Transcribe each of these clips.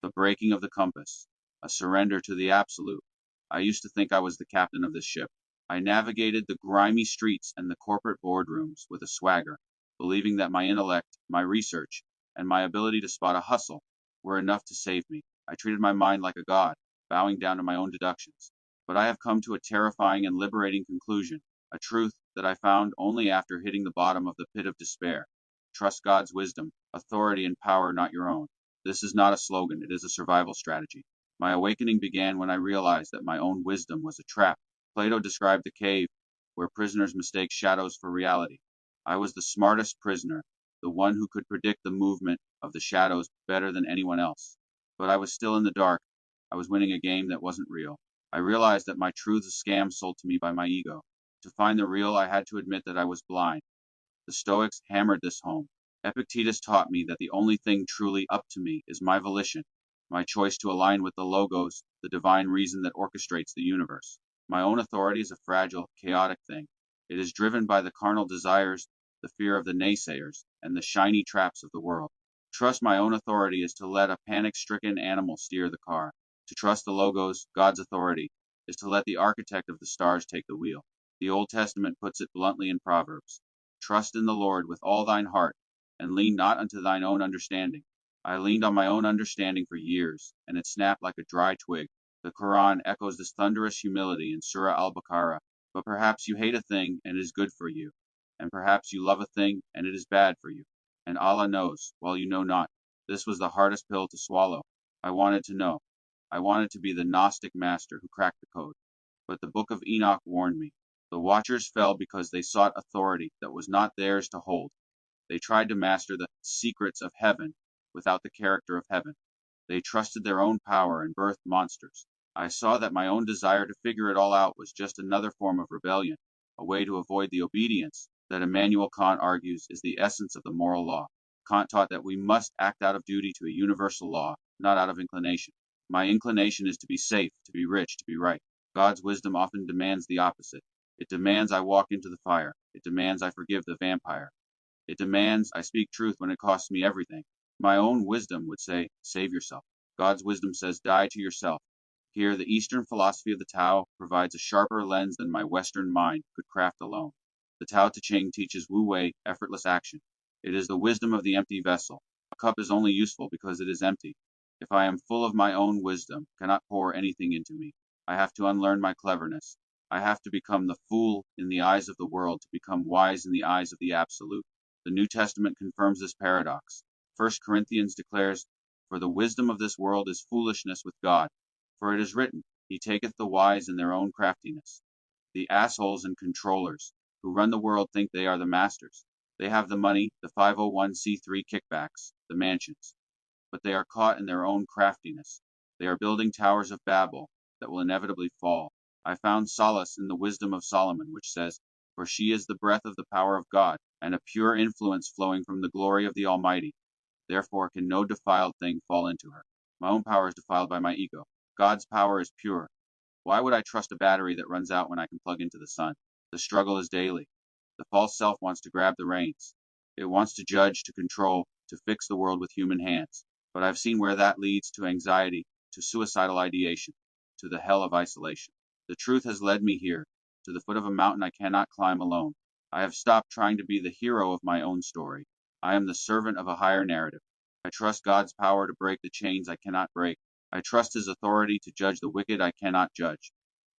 the breaking of the compass, a surrender to the absolute. I used to think I was the captain of this ship. I navigated the grimy streets and the corporate boardrooms with a swagger, believing that my intellect, my research, and my ability to spot a hustle were enough to save me. I treated my mind like a god, bowing down to my own deductions. But I have come to a terrifying and liberating conclusion, a truth that I found only after hitting the bottom of the pit of despair. Trust God's wisdom, authority, and power, not your own. This is not a slogan, it is a survival strategy. My awakening began when I realized that my own wisdom was a trap. Plato described the cave where prisoners mistake shadows for reality. I was the smartest prisoner, the one who could predict the movement of the shadows better than anyone else. But I was still in the dark. I was winning a game that wasn't real. I realized that my truth is a scam sold to me by my ego. To find the real, I had to admit that I was blind. The Stoics hammered this home. Epictetus taught me that the only thing truly up to me is my volition, my choice to align with the logos, the divine reason that orchestrates the universe. My own authority is a fragile, chaotic thing. It is driven by the carnal desires, the fear of the naysayers, and the shiny traps of the world. Trust my own authority is to let a panic-stricken animal steer the car. To trust the logos, God's authority, is to let the architect of the stars take the wheel. The Old Testament puts it bluntly in Proverbs. Trust in the Lord with all thine heart, and lean not unto thine own understanding. I leaned on my own understanding for years, and it snapped like a dry twig. The Quran echoes this thunderous humility in Surah al-Baqarah. But perhaps you hate a thing, and it is good for you. And perhaps you love a thing, and it is bad for you. And Allah knows, while you know not. This was the hardest pill to swallow. I wanted to know. I wanted to be the Gnostic master who cracked the code. But the Book of Enoch warned me. The watchers fell because they sought authority that was not theirs to hold. They tried to master the secrets of heaven without the character of heaven. They trusted their own power and birthed monsters. I saw that my own desire to figure it all out was just another form of rebellion, a way to avoid the obedience that Immanuel Kant argues is the essence of the moral law. Kant taught that we must act out of duty to a universal law, not out of inclination. My inclination is to be safe, to be rich, to be right. God's wisdom often demands the opposite. It demands I walk into the fire. It demands I forgive the vampire. It demands I speak truth when it costs me everything. My own wisdom would say, save yourself. God's wisdom says, die to yourself. Here, the Eastern philosophy of the Tao provides a sharper lens than my Western mind could craft alone. The Tao Te Ching teaches Wu Wei, effortless action. It is the wisdom of the empty vessel. A cup is only useful because it is empty. If I am full of my own wisdom, cannot pour anything into me. I have to unlearn my cleverness. I have to become the fool in the eyes of the world to become wise in the eyes of the absolute. The New Testament confirms this paradox. 1 Corinthians declares, for the wisdom of this world is foolishness with God. For it is written, he taketh the wise in their own craftiness. The assholes and controllers who run the world think they are the masters. They have the money, the 501c3 kickbacks, the mansions. But they are caught in their own craftiness. They are building towers of Babel that will inevitably fall. I found solace in the wisdom of Solomon, which says, for she is the breath of the power of God, and a pure influence flowing from the glory of the Almighty. Therefore can no defiled thing fall into her. My own power is defiled by my ego. God's power is pure. Why would I trust a battery that runs out when I can plug into the sun? The struggle is daily. The false self wants to grab the reins. It wants to judge, to control, to fix the world with human hands. But I've seen where that leads to anxiety, to suicidal ideation, to the hell of isolation. The truth has led me here, to the foot of a mountain I cannot climb alone. I have stopped trying to be the hero of my own story. I am the servant of a higher narrative. I trust God's power to break the chains I cannot break. I trust his authority to judge the wicked I cannot judge.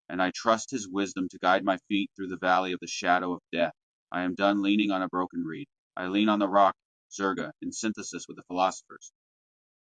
And I trust his wisdom to guide my feet through the valley of the shadow of death. I am done leaning on a broken reed. I lean on the rock, Zerga, in synthesis with the philosophers.